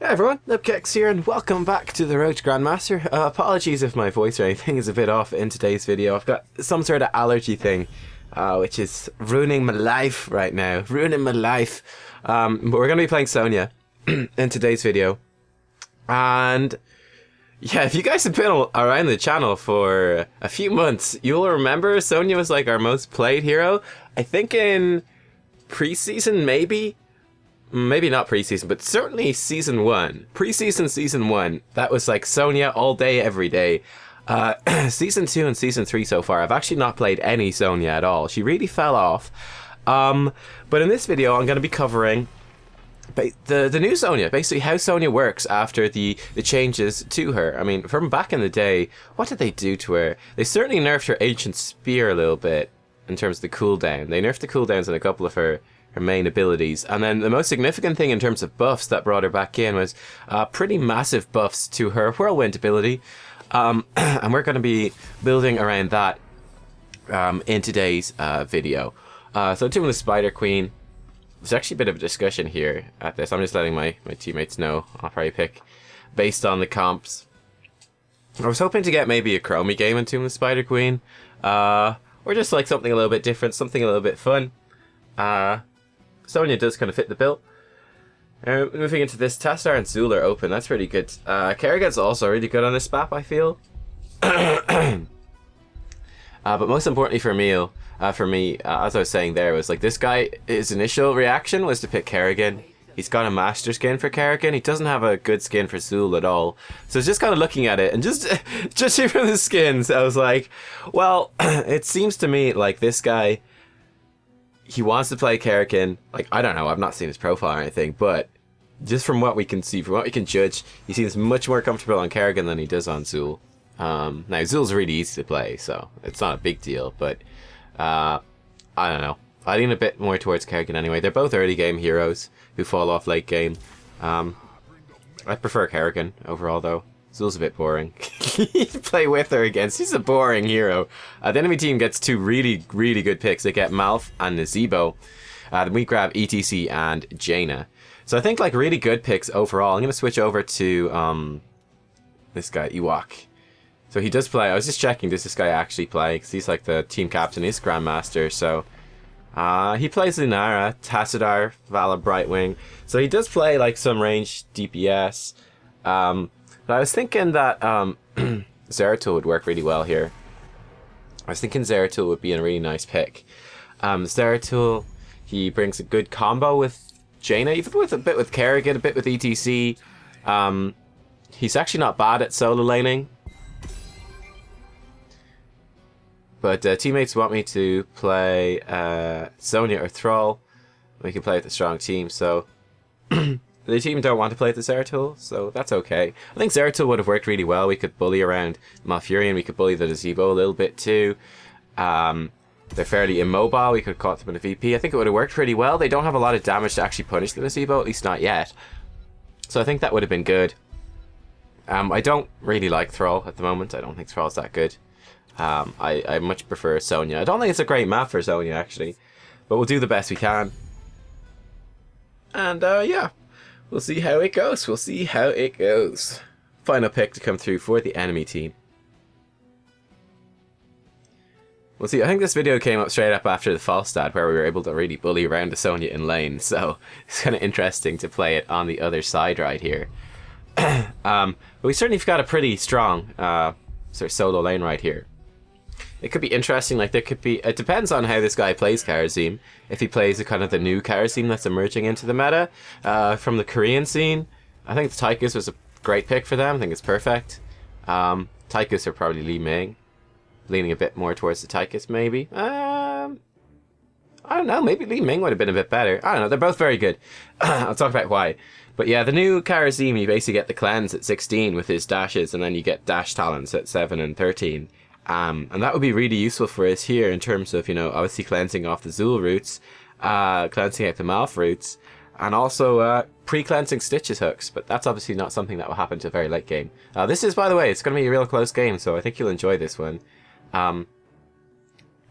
Hi everyone, Nubkeks here and welcome back to the Road to Grandmaster. Apologies if my voice or anything is a bit off in today's video. I've got some sort of allergy thing, which is ruining my life right now. Ruining my life. But we're going to be playing Sonya in today's video. And yeah, if you guys have been around the channel for a few months, you'll remember Sonya was like our most played hero. I think in pre-season maybe? Maybe not preseason, but certainly season 1. Preseason season 1, that was like Sonya all day, every day. Season 2 and season 3 so far, I've actually not played any Sonya at all. She really fell off. But in this video, I'm going to be covering the new Sonya, basically how Sonya works after the changes to her. I mean, from back in the day, what did they do to her? They certainly nerfed her Ancient Spear a little bit in terms of the cooldown. They nerfed the cooldowns in a couple of her main abilities, and then the most significant thing in terms of buffs that brought her back in was pretty massive buffs to her Whirlwind ability, and we're going to be building around that in today's video. So Tomb of the Spider Queen, there's actually a bit of a discussion here at this. I'm just letting my teammates know I'll probably pick based on the comps. I was hoping to get maybe a Chromie game in Tomb of the Spider Queen, or just like something a little bit different, something a little bit fun. Sonya does kind of fit the bill. Moving into this, Tassadar and Zool are open. That's really good. Kerrigan's also really good on this map, I feel. But most importantly for me, as I was saying there, was like this guy, his initial reaction was to pick Kerrigan. He's got a master skin for Kerrigan. He doesn't have a good skin for Zool at all. So just kind of looking at it and just judging from the skins, I was like, well, it seems to me like this guy, he wants to play Kerrigan. Like, I don't know, I've not seen his profile or anything, but just from what we can see, from what we can judge, he seems much more comfortable on Kerrigan than he does on Zool. Now, Zool's really easy to play, so it's not a big deal, but I don't know. I lean a bit more towards Kerrigan anyway. They're both early game heroes who fall off late game. I prefer Kerrigan overall, though. Zool's a bit boring. You play with or against. He's a boring hero. The enemy team gets two really, really good picks. They get Malf and Nazebo. Then we grab ETC and Jaina. So I think like really good picks overall. I'm going to switch over to this guy, Ewok. So he does play. I was just checking, does this guy actually play? Because he's like the team captain. He's Grandmaster. So he plays Lunara, Tassadar, Vala, Brightwing. So he does play like some range DPS. But I was thinking that Zeratul would work really well here. I was thinking Zeratul would be a really nice pick. Zeratul, he brings a good combo with Jaina, even with a bit with Kerrigan, a bit with ETC. He's actually not bad at solo laning. But teammates want me to play Sonya or Thrall. We can play with a strong team, so the team don't want to play the Zeratul, so that's okay. I think Zeratul would have worked really well. We could bully around Malfurion, we could bully the Nazebo a little bit too. They're fairly immobile, we could have caught them in a VP. I think it would have worked pretty well. They don't have a lot of damage to actually punish the Nazebo, at least not yet. So I think that would have been good. I don't really like Thrall at the moment. I don't think Thrall's that good. I much prefer Sonya. I don't think it's a great map for Sonya, actually. But we'll do the best we can. And yeah. We'll see how it goes. We'll see how it goes. Final pick to come through for the enemy team. We'll see. I think this video came up straight up after the Falstad, where we were able to really bully around the Sonya in lane. So it's kind of interesting to play it on the other side right here. But we certainly got a pretty strong sort of solo lane right here. It could be interesting, like there could be, it depends on how this guy plays Kharazim. If he plays the kind of the new Kharazim that's emerging into the meta from the Korean scene, I think the Tychus was a great pick for them. I think it's perfect. Tychus or probably Li Ming, leaning a bit more towards the Tychus maybe. I don't know, maybe Li Ming would have been a bit better. I don't know, they're both very good. I'll talk about why. But yeah, the new Kharazim, you basically get the cleanse at 16 with his dashes, and then you get dash talents at 7 and 13. And that would be really useful for us here in terms of, you know, obviously cleansing off the Zool roots, cleansing out the Malf roots, and also pre-cleansing Stitch's hooks. But that's obviously not something that will happen to a very late game. This is, by the way, it's going to be a real close game, so I think you'll enjoy this one.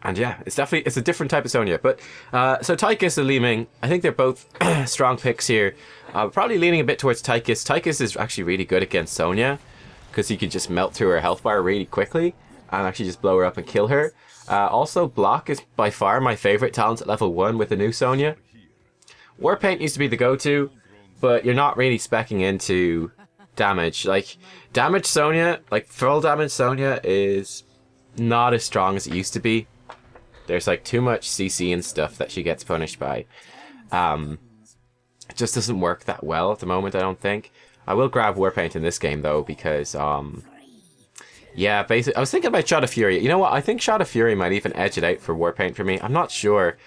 And yeah, it's a different type of Sonya. But so Tychus and Li Ming, I think they're both strong picks here. Probably leaning a bit towards Tychus. Tychus is actually really good against Sonya because he can just melt through her health bar really quickly and actually just blow her up and kill her. Also, Block is by far my favorite talent at level 1 with the new Sonya. Warpaint used to be the go-to, but you're not really speccing into damage. Like, damage Sonya, like full damage Sonya is not as strong as it used to be. There's like too much CC and stuff that she gets punished by. It just doesn't work that well at the moment, I don't think. I will grab Warpaint in this game though, because yeah, basically I was thinking about Shot of Fury. You know what? I think Shot of Fury might even edge it out for Warpaint for me. I'm not sure.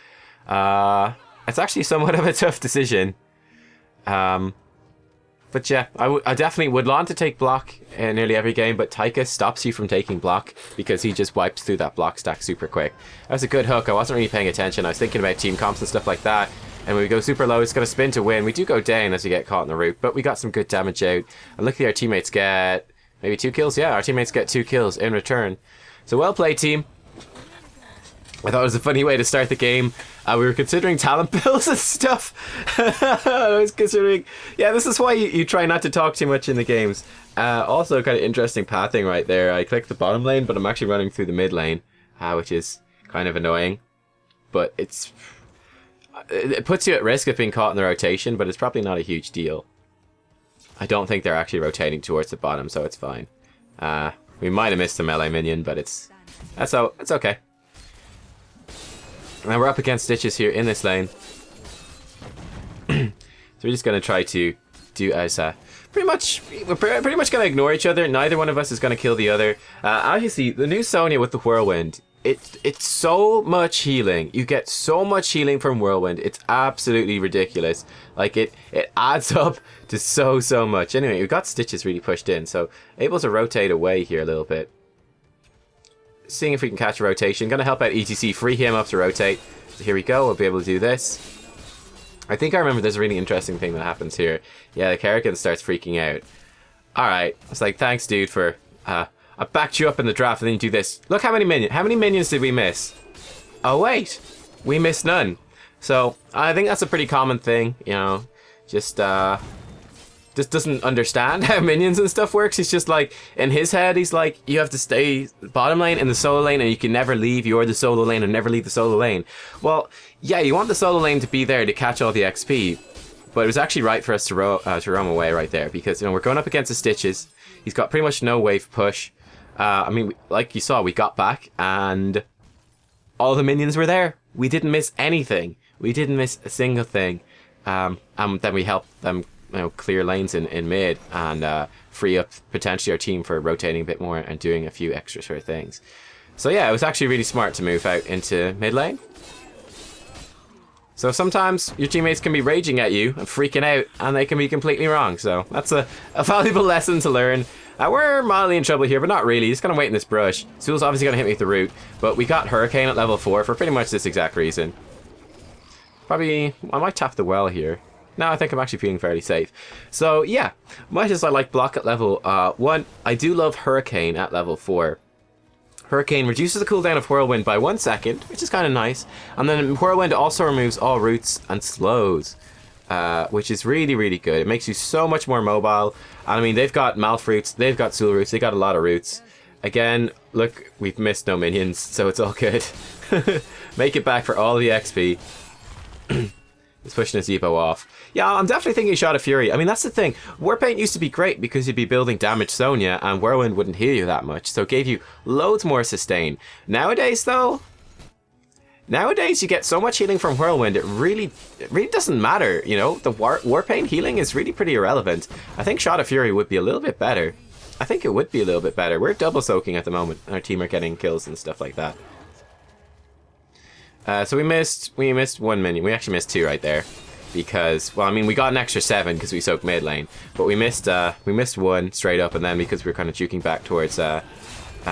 It's actually somewhat of a tough decision. But yeah, I definitely would want to take block in nearly every game, but Tychus stops you from taking block because he just wipes through that block stack super quick. That was a good hook. I wasn't really paying attention. I was thinking about team comps and stuff like that. And when we go super low, it's going to spin to win. We do go down as we get caught in the root, but we got some good damage out. And luckily our teammates get maybe 2 kills. Yeah, our teammates get 2 kills in return. So well played, team. I thought it was a funny way to start the game. We were considering talent builds and stuff. I was considering... Yeah, this is why you try not to talk too much in the games. Also, kind of interesting pathing right there. I clicked the bottom lane, but I'm actually running through the mid lane, which is kind of annoying. But it puts you at risk of being caught in the rotation, but it's probably not a huge deal. I don't think they're actually rotating towards the bottom, so it's fine. We might have missed a melee minion, but it's okay. Now we're up against Stitches here in this lane. So we're just going to try to do as... we're pretty much going to ignore each other. Neither one of us is going to kill the other. Obviously, the new Sonya with the Whirlwind, it's so much healing. You get so much healing from Whirlwind. It's absolutely ridiculous. Like, it adds up to so much. Anyway, we've got Stitches really pushed in, so able to rotate away here a little bit. Seeing if we can catch a rotation. Gonna help out ETC, free him up to rotate. So here we go, we'll be able to do this. I think I remember there's a really interesting thing that happens here. Yeah, the Kerrigan starts freaking out. Alright, it's like, thanks dude for... I backed you up in the draft and then you do this. Look how many minions did we miss? Oh wait, we missed none. So, I think that's a pretty common thing, you know. Just doesn't understand how minions and stuff works. He's just like, in his head, he's like, you have to stay bottom lane in the solo lane and you can never leave. You're the solo lane and never leave the solo lane. Well, yeah, you want the solo lane to be there to catch all the XP, but it was actually right for us to roam away right there because, you know, we're going up against the Stitches. He's got pretty much no wave push. I mean, like you saw, we got back and all the minions were there. We didn't miss anything. We didn't miss a single thing. And then we helped them, you know, clear lanes in mid and free up potentially our team for rotating a bit more and doing a few extra sort of things. So yeah, it was actually really smart to move out into mid lane. So sometimes your teammates can be raging at you and freaking out and they can be completely wrong. So that's a valuable lesson to learn. We're mildly in trouble here, but not really. Just gonna wait in this brush. Zool's obviously gonna hit me with the root, but we got Hurricane at level 4 for pretty much this exact reason. Probably, I might tap the well here. No, I think I'm actually feeling fairly safe. So yeah, much as I like block at level 1, I do love Hurricane at level 4. Hurricane reduces the cooldown of Whirlwind by 1 second, which is kind of nice. And then Whirlwind also removes all roots and slows, which is really good. It makes you so much more mobile. And I mean, they've got Malf roots, they've got Soul roots, they got a lot of roots. Again, look, we've missed no minions, so it's all good. Make it back for all the XP. It's pushing a Zebo off. Yeah, I'm definitely thinking Shot of Fury. I mean, that's the thing. Warpaint used to be great because you'd be building damage Sonya and Whirlwind wouldn't heal you that much, so it gave you loads more sustain. Nowadays, though, you get so much healing from Whirlwind, it really doesn't matter, you know? The Warpaint healing is really pretty irrelevant. I think Shot of Fury would be a little bit better. I think it would be a little bit better. We're double soaking at the moment, and our team are getting kills and stuff like that. So we missed 1 minion. We actually missed 2 right there, because, well, I mean, we got an extra 7 because we soaked mid lane, but we missed 1 straight up, and then because we were kind of juking back towards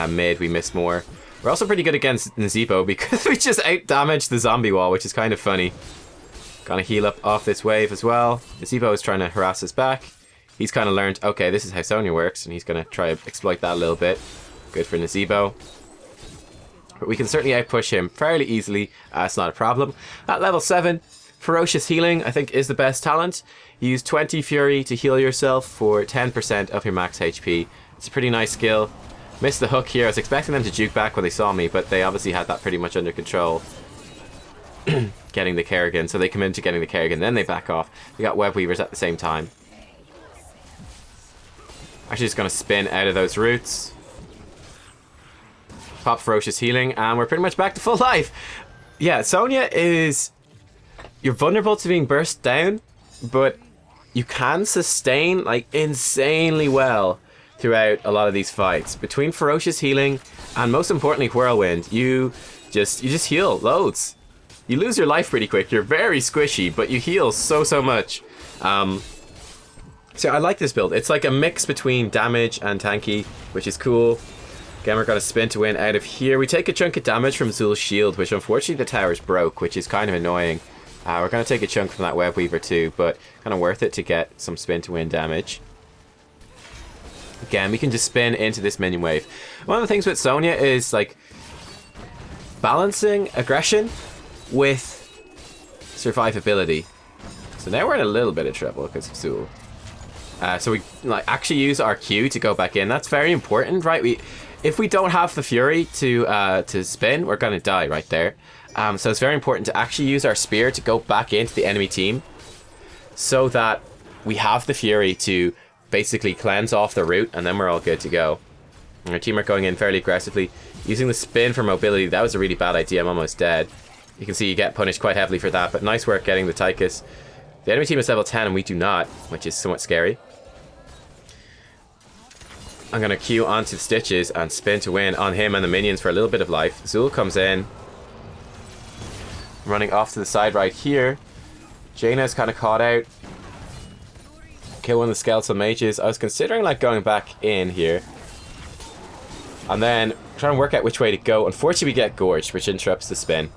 mid, we missed more. We're also pretty good against Nzebo because we just out-damaged the zombie wall, which is kind of funny. Gonna heal up off this wave as well. Nzebo is trying to harass us back. He's kind of learned, okay, this is how Sonya works, and he's gonna try to exploit that a little bit. Good for Nzebo. But we can certainly outpush him fairly easily. It's not a problem. At level 7, Ferocious Healing, I think, is the best talent. You use 20 Fury to heal yourself for 10% of your max HP. It's a pretty nice skill. Missed the hook here. I was expecting them to juke back when they saw me, but they obviously had that pretty much under control. Getting the Kerrigan. So they come into getting the Kerrigan, then they back off. We got Web Weavers at the same time. Actually just going to spin out of those roots. Pop Ferocious Healing, and we're pretty much back to full life. Yeah, Sonya is... You're vulnerable to being burst down, but you can sustain, like, insanely well throughout a lot of these fights. Between Ferocious Healing and, most importantly, Whirlwind, you just heal loads. You lose your life pretty quick. You're very squishy, but you heal so much. So I like this build. It's like a mix between damage and tanky, which is cool. Again, we're going to Spin2Win out of here. We take a chunk of damage from Zul's shield, which unfortunately the towers broke, which is kind of annoying. We're going to take a chunk from that Web Weaver too, but kind of worth it to get some Spin2Win damage. Again, we can just spin into this minion wave. One of the things with Sonya is like balancing aggression with survivability. So now we're in a little bit of trouble because of Zul. So we like actually use our Q to go back in. That's very important, right? If we don't have the Fury to spin, we're gonna die right there. So it's very important to actually use our Spear to go back into the enemy team, so that we have the Fury to basically cleanse off the root, and then we're all good to go. And our team are going in fairly aggressively, using the spin for mobility. That was a really bad idea. I'm almost dead. You can see you get punished quite heavily for that, but nice work getting the Tychus. The enemy team is level 10 and we do not, which is somewhat scary. I'm going to Q onto the Stitches and Spin2Win on him and the minions for a little bit of life. Zul comes in. Running off to the side right here. Jaina's kind of caught out. Kill one of the skeletal mages. I was considering like going back in here. And then trying to work out which way to go. Unfortunately we get Gorged, which interrupts the spin.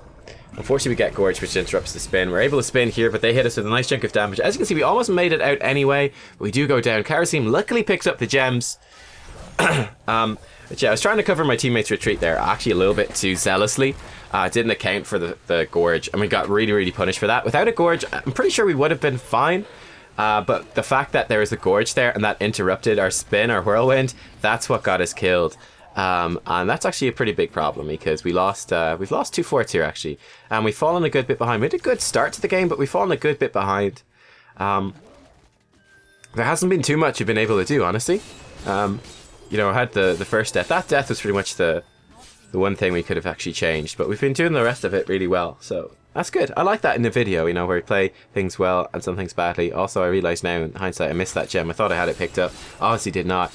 We're able to spin here, but they hit us with a nice chunk of damage. As you can see, we almost made it out anyway, but we do go down. Karasim luckily picks up the gems. But yeah, I was trying to cover my teammates' retreat there, actually a little bit too zealously. Didn't account for the Gorge, and we got really punished for that. Without a Gorge, I'm pretty sure we would have been fine. But the fact that there was a Gorge there and that interrupted our spin, our Whirlwind, that's what got us killed. And that's actually a pretty big problem because we've lost 2 forts here actually, and we've fallen a good bit behind. We had a good start to the game, but we've fallen a good bit behind. There hasn't been too much we've been able to do, honestly. You know, I had the first death. That death was pretty much the one thing we could have actually changed, but we've been doing the rest of it really well, so that's good. I like that in the video, you know, where we play things well and some things badly. Also, I realise now in hindsight I missed that gem. I thought I had it picked up. Obviously did not.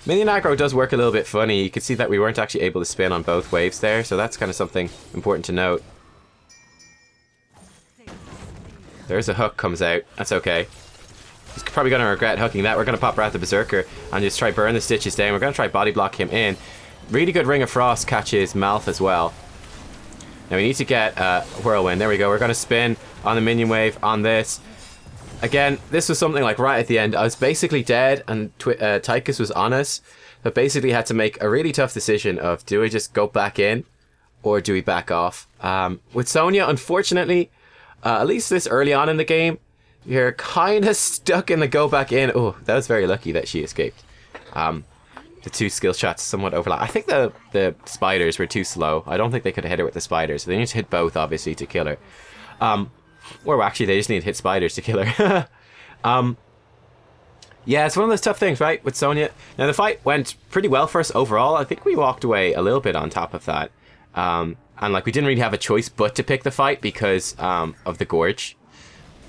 Minion aggro does work a little bit funny. You can see that we weren't actually able to spin on both waves there, so that's kind of something important to note. There's a hook comes out. That's okay. He's probably going to regret hooking that. We're going to pop Wrath the Berserker and just try burn the Stitches down. We're going to try body block him in. Really good Ring of Frost catches Malth as well. Now we need to get Whirlwind. There we go. We're going to spin on the minion wave on this. Again, this was something like right at the end. I was basically dead and Tychus was on us. But basically had to make a really tough decision of, do we just go back in or do we back off? With Sonya, unfortunately, at least this early on in the game, you're kind of stuck in the go back in. Oh, that was very lucky that she escaped. The two skill shots somewhat overlap. I think the spiders were too slow. I don't think they could have hit her with the spiders. They need to hit both, obviously, to kill her. Or actually, they just need to hit spiders to kill her. Yeah, it's one of those tough things, right, with Sonya. Now, the fight went pretty well for us overall. I think we walked away a little bit on top of that. And, like, we didn't really have a choice but to pick the fight because of the Gorge.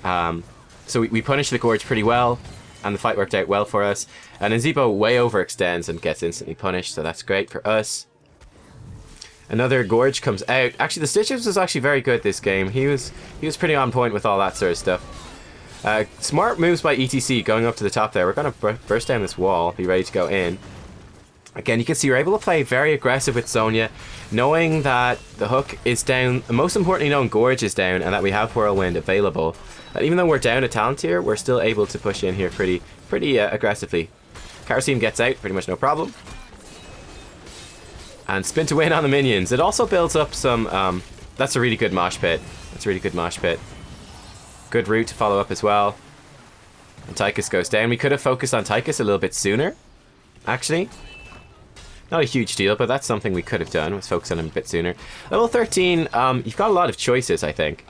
So we punished the Gorge pretty well, and the fight worked out well for us. And Nzibo way overextends and gets instantly punished, so that's great for us. Another Gorge comes out. Actually, the Stitches was actually very good this game. He was pretty on point with all that sort of stuff. Smart moves by ETC going up to the top there. We're going to burst down this wall, be ready to go in. Again, you can see we're able to play very aggressive with Sonya, knowing that the hook is down, and most importantly knowing Gorge is down, and that we have Whirlwind available. And even though we're down a talent tier, we're still able to push in here pretty aggressively. Karasim gets out, pretty much no problem. And spin to win on the minions. It also builds up some... that's a really good mosh pit. That's a really good mosh pit. Good route to follow up as well. And Tychus goes down. We could have focused on Tychus a little bit sooner, actually. Not a huge deal, but that's something we could have done, was focus on him a bit sooner. Level 13, you've got a lot of choices, I think.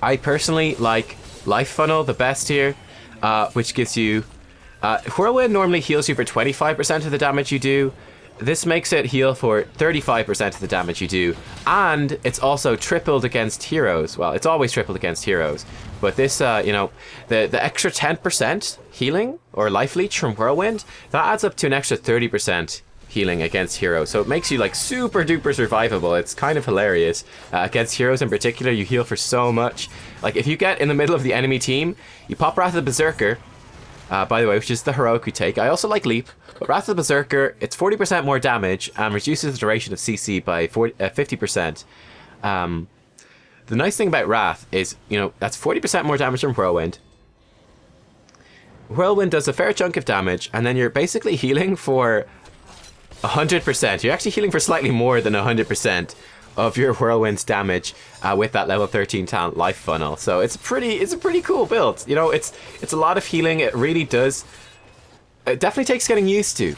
I personally like Life Funnel the best here, which gives you... Whirlwind normally heals you for 25% of the damage you do. This makes it heal for 35% of the damage you do. And it's also tripled against heroes. Well, it's always tripled against heroes. But this, you know, the extra 10% healing or life leech from Whirlwind, that adds up to an extra 30% healing against heroes. So it makes you like super duper survivable. It's kind of hilarious. Against heroes in particular, you heal for so much. Like if you get in the middle of the enemy team, you pop Wrath of the Berserker, by the way, which is the heroic we take. I also like Leap, but Wrath of the Berserker, it's 40% more damage and reduces the duration of CC by 50%. The nice thing about Wrath is, you know, that's 40% more damage from Whirlwind. Whirlwind does a fair chunk of damage, and then you're basically healing for 100%. You're actually healing for slightly more than 100% of your Whirlwind's damage with that level 13 talent Life Funnel. So it's a pretty cool build. You know, it's a lot of healing. It really does. It definitely takes getting used to.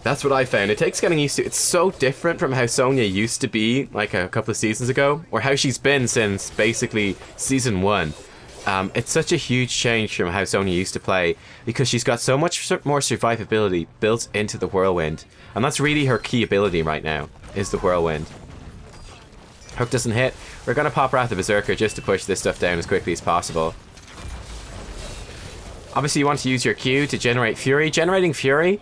That's what I found. It takes getting used to. It's so different from how Sonya used to be like a couple of seasons ago, or how she's been since basically season 1. It's such a huge change from how Sonya used to play, because she's got so much more survivability built into the Whirlwind. And that's really her key ability right now, is the Whirlwind. Hook doesn't hit. We're going to pop Wrath of Berserker just to push this stuff down as quickly as possible. Obviously you want to use your Q to generate Fury. Generating Fury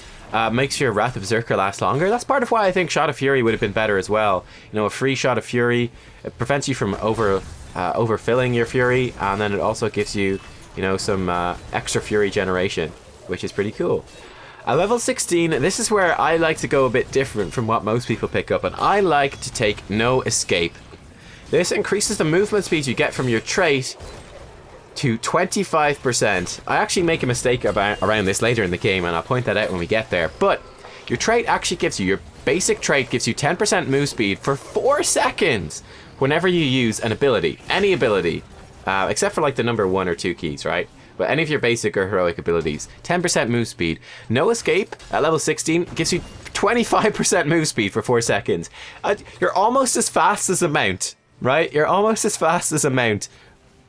makes your Wrath of Berserker last longer. That's part of why I think Shot of Fury would have been better as well. You know, a free Shot of Fury, it prevents you from overfilling your Fury, and then it also gives you, you know, some extra Fury generation, which is pretty cool. At level 16, this is where I like to go a bit different from what most people pick up, and I like to take No Escape. This increases the movement speed you get from your trait to 25%. I actually make a mistake around this later in the game, and I'll point that out when we get there. But your trait actually gives you, your basic trait gives you 10% move speed for 4 seconds whenever you use an ability. Any ability. Except for like the number 1 or 2 keys, right? But any of your basic or heroic abilities. 10% move speed. No Escape at level 16 gives you 25% move speed for 4 seconds. You're almost as fast as a mount, right? You're almost as fast as a mount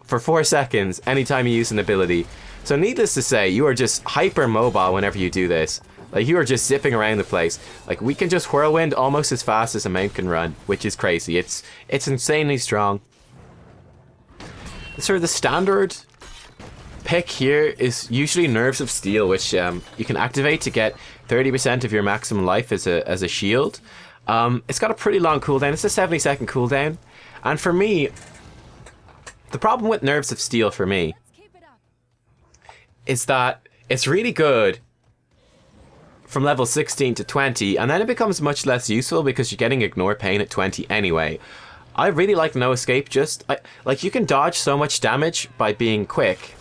for 4 seconds anytime you use an ability. So needless to say, you are just hyper mobile whenever you do this. Like, you are just zipping around the place. Like, we can just Whirlwind almost as fast as a mount can run, which is crazy. It's insanely strong. Sort of the standard pick here is usually Nerves of Steel, which you can activate to get 30% of your maximum life as a shield. It's got a pretty long cooldown. It's a 70-second cooldown. And for me, the problem with Nerves of Steel for me is that it's really good from level 16 to 20, and then it becomes much less useful because you're getting Ignore Pain at 20 anyway. I really like No Escape. Like, you can dodge so much damage by being quick.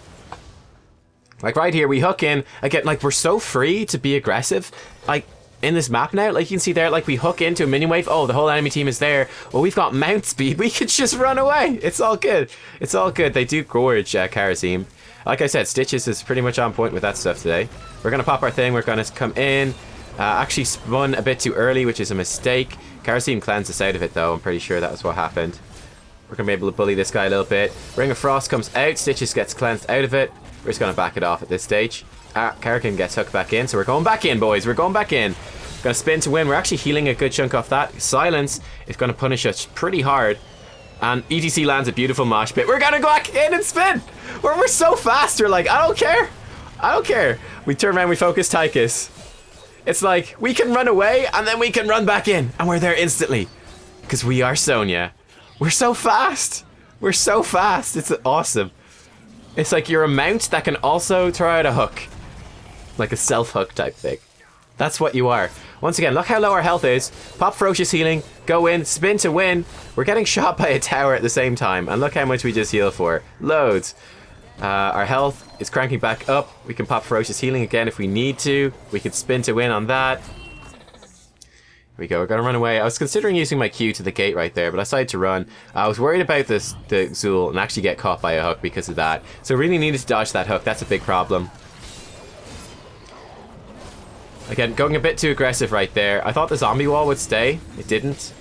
Like right here, we hook in again. Like, we're so free to be aggressive. Like in this map now, like you can see there, like we hook into a minion wave. Oh, the whole enemy team is there. Well, we've got mount speed. We could just run away. It's all good. It's all good. They do gorge Kharazim. Like I said, Stitches is pretty much on point with that stuff today. We're gonna pop our thing. We're gonna come in. Actually spun a bit too early, which is a mistake. Kharazim cleansed us out of it though. I'm pretty sure that was what happened. We're gonna be able to bully this guy a little bit. Ring of Frost comes out. Stitches gets cleansed out of it. We're just gonna back it off at this stage. Karakin gets hooked back in, so we're going back in, boys. We're going back in. Gonna spin to win. We're actually healing a good chunk off that. Silence is gonna punish us pretty hard. And ETC lands a beautiful mosh pit. We're gonna go back in and spin. We're so fast. We're like, I don't care. I don't care. We turn around, we focus Tychus. It's like, we can run away and then we can run back in. And we're there instantly. Because we are Sonya. We're so fast. We're so fast. It's awesome. It's like you're a mount that can also try out a hook. Like a self-hook type thing. That's what you are. Once again, look how low our health is. Pop Ferocious Healing. Go in. Spin to win. We're getting shot by a tower at the same time. And look how much we just heal for. Loads. Our health is cranking back up. We can pop Ferocious Healing again if we need to. We can spin to win on that. we go, we're gonna run away. I was considering using my Q to the gate right there, but I decided to run. I was worried about the Zool and actually get caught by a hook because of that. So really needed to dodge that hook, that's a big problem. Again, going a bit too aggressive right there. I thought the zombie wall would stay, it didn't.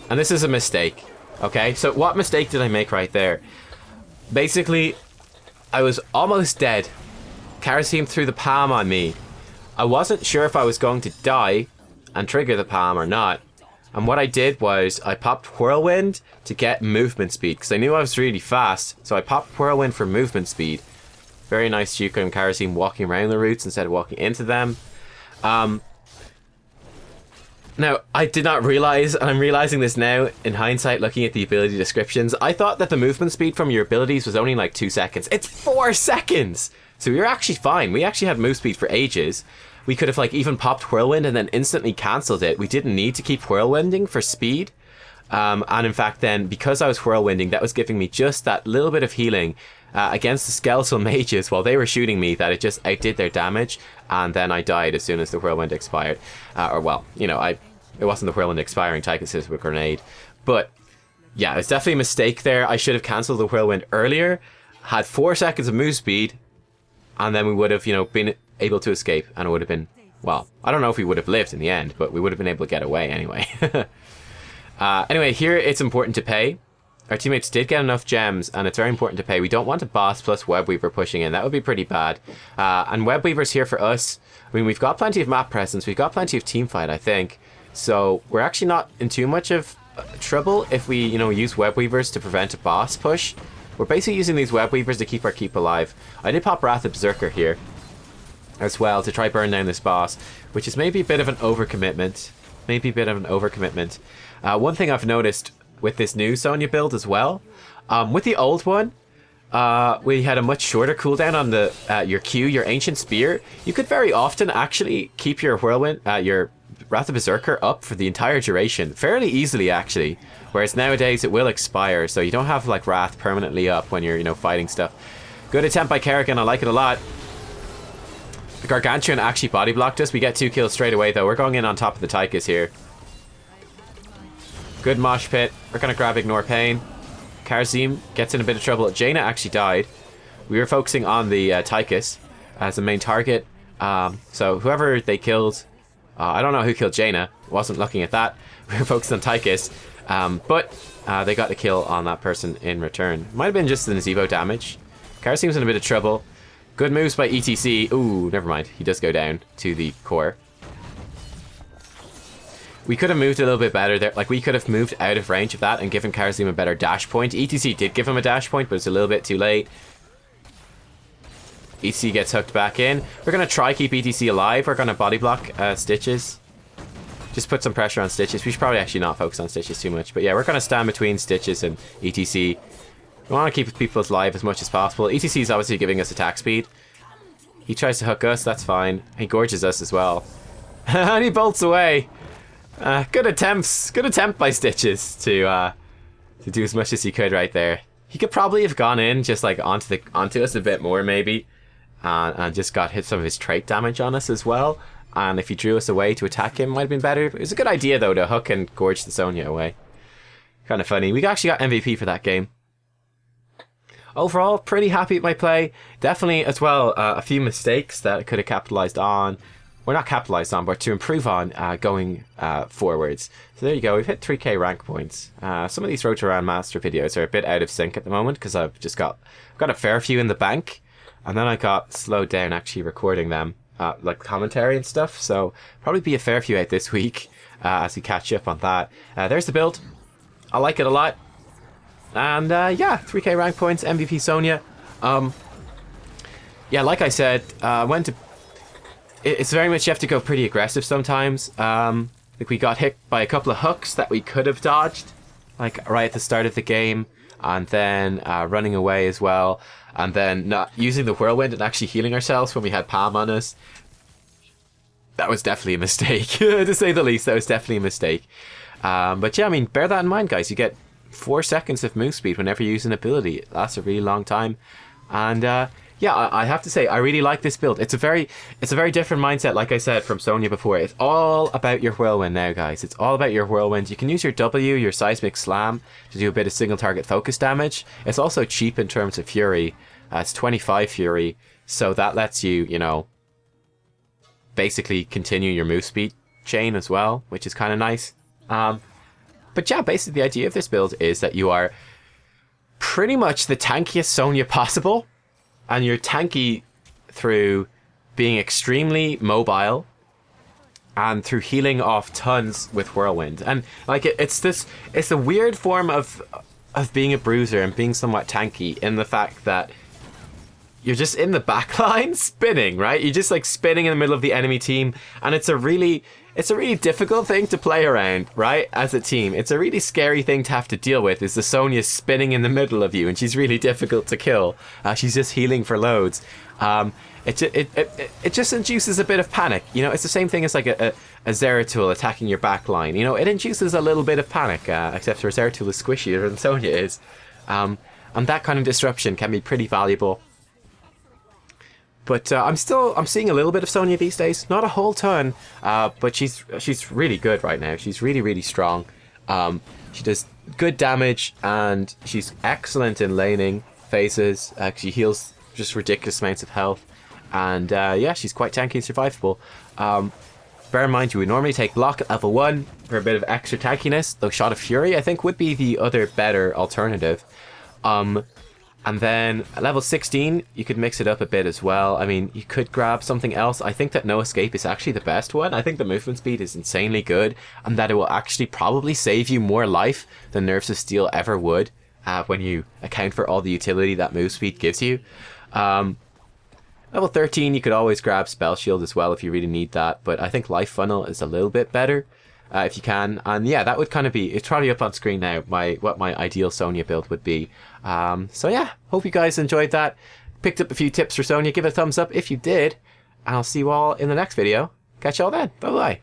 And this is a mistake, okay? So what mistake did I make right there? Basically, I was almost dead. Kerosene threw the palm on me. I wasn't sure if I was going to die and trigger the palm or not. And what I did was I popped Whirlwind to get movement speed because I knew I was really fast. So I popped Whirlwind for movement speed. Very nice Juko and Kerosene walking around the roots instead of walking into them. Now, I did not realize, and I'm realizing this now in hindsight looking at the ability descriptions, I thought that the movement speed from your abilities was only like 2 seconds. It's 4 seconds! So we were actually fine. We actually had move speed for ages. We could have like even popped Whirlwind and then instantly cancelled it. We didn't need to keep Whirlwinding for speed. And in fact then, because I was Whirlwinding, that was giving me just that little bit of healing against the skeletal mages while they were shooting me, that it just outdid their damage. And then I died as soon as the Whirlwind expired. Or well, you know, it wasn't the Whirlwind expiring, Tychus hit with a grenade. But yeah, it's definitely a mistake there. I should have cancelled the Whirlwind earlier, had 4 seconds of move speed, and then we would have, you know, been able to escape, and it would have been, well, I don't know if we would have lived in the end, but we would have been able to get away anyway. Anyway, here it's important to pay. Our teammates did get enough gems, and it's very important to pay. We don't want a boss plus Webweaver pushing in. That would be pretty bad. And Webweaver's here for us. I mean, we've got plenty of map presence. We've got plenty of teamfight, I think. So we're actually not in too much of trouble if we, you know, use Webweavers to prevent a boss push. We're basically using these Webweavers to keep our keep alive. I did pop Wrath of Berserker here as well to try burn down this boss, which is maybe a bit of an overcommitment. One thing I've noticed with this new Sonya build as well, with the old one, we had a much shorter cooldown on the your Q, your Ancient Spear. You could very often actually keep your Whirlwind, your Wrath of Berserker up for the entire duration, fairly easily actually. Whereas nowadays it will expire, so you don't have like Wrath permanently up when you're, you know, fighting stuff. Good attempt by Kerrigan, I like it a lot. The Gargantuan actually body blocked us. We get 2 kills straight away though. We're going in on top of the Tychus here. Good mosh pit. We're gonna grab Ignore Pain. Karzim gets in a bit of trouble. Jaina actually died. We were focusing on the Tychus as the main target. So whoever they killed, I don't know who killed Jaina. Wasn't looking at that. We were focused on Tychus. But they got the kill on that person in return. Might have been just the Nzevo damage. Karzim's in a bit of trouble. Good moves by ETC. Ooh, never mind. He does go down to the core. We could have moved a little bit better there. Like, we could have moved out of range of that and given Karzim a better dash point. ETC did give him a dash point, but it's a little bit too late. ETC gets hooked back in. We're going to try keep ETC alive. We're going to body block Stitches. Just put some pressure on Stitches. We should probably actually not focus on Stitches too much. But yeah, we're going to stand between Stitches and ETC. We want to keep people alive as much as possible. ETC is obviously giving us attack speed. He tries to hook us. That's fine. He gorges us as well. And he bolts away. Good attempts. Good attempt by Stitches to do as much as he could right there. He could probably have gone in just like onto us a bit more maybe, and just got hit some of his trait damage on us as well. And if he drew us away to attack him, might have been better. It was a good idea though to hook and gorge the Sonya away. Kind of funny. We actually got MVP for that game. Overall, pretty happy with my play. Definitely as well a few mistakes that I could have capitalized on. We're not capitalized on, but to improve on going forwards. So there you go, we've hit 3k rank points. Some of these Road to Grandmaster videos are a bit out of sync at the moment because I've got a fair few in the bank, and then I got slowed down actually recording them, like commentary and stuff. So probably be a fair few out this week as we catch up on that. There's the build. I like it a lot. And yeah, 3k rank points, MVP Sonya. Yeah, like I said, it's very much you have to go pretty aggressive sometimes. Like we got hit by a couple of hooks that we could have dodged, like right at the start of the game, and then running away as well, and then not using the whirlwind and actually healing ourselves when we had Palm on us. That was definitely a mistake, to say the least. That was definitely a mistake. But yeah, I mean, bear that in mind, guys. You get 4 seconds of move speed whenever you use an ability. It lasts a really long time. And yeah, I have to say I really like this build. It's a very different mindset, like I said, from Sonya before. It's all about your whirlwind now, guys. It's all about your whirlwind. You can use your W, your seismic slam, to do a bit of single target focus damage. It's also cheap in terms of fury. It's 25 fury, so that lets you, you know, basically continue your move speed chain as well, which is kind of nice. But yeah, basically the idea of this build is that you are pretty much the tankiest Sonya possible, and you're tanky through being extremely mobile and through healing off tons with whirlwind. And like it's a weird form of being a bruiser and being somewhat tanky, in the fact that you're just in the back line spinning, right? You're just like spinning in the middle of the enemy team, and it's a really difficult thing to play around, right? As a team, it's a really scary thing to have to deal with, is the Sonya spinning in the middle of you, and she's really difficult to kill. She's just healing for loads. It just induces a bit of panic. You know, it's the same thing as like a Zeratul attacking your back line. You know, it induces a little bit of panic, except for Zeratul is squishier than Sonya is. And that kind of disruption can be pretty valuable. But I'm seeing a little bit of Sonya these days, not a whole ton, but she's really good right now. She's really, really strong. She does good damage, and she's excellent in laning phases. She heals just ridiculous amounts of health, and yeah, she's quite tanky and survivable. Bear in mind, you would normally take block at level 1 for a bit of extra tankiness, though Shot of Fury I think would be the other better alternative. And then at level 16, you could mix it up a bit as well. I mean, you could grab something else. I think that No Escape is actually the best one. I think the movement speed is insanely good, and that it will actually probably save you more life than Nerves of Steel ever would, when you account for all the utility that move speed gives you. Level 13, you could always grab Spell Shield as well if you really need that, but I think Life Funnel is a little bit better. If you can. And yeah, that would kind of be, it's probably up on screen now, what my ideal Sonya build would be. So yeah, hope you guys enjoyed that. Picked up a few tips for Sonya. Give it a thumbs up if you did, and I'll see you all in the next video. Catch y'all then. Bye bye.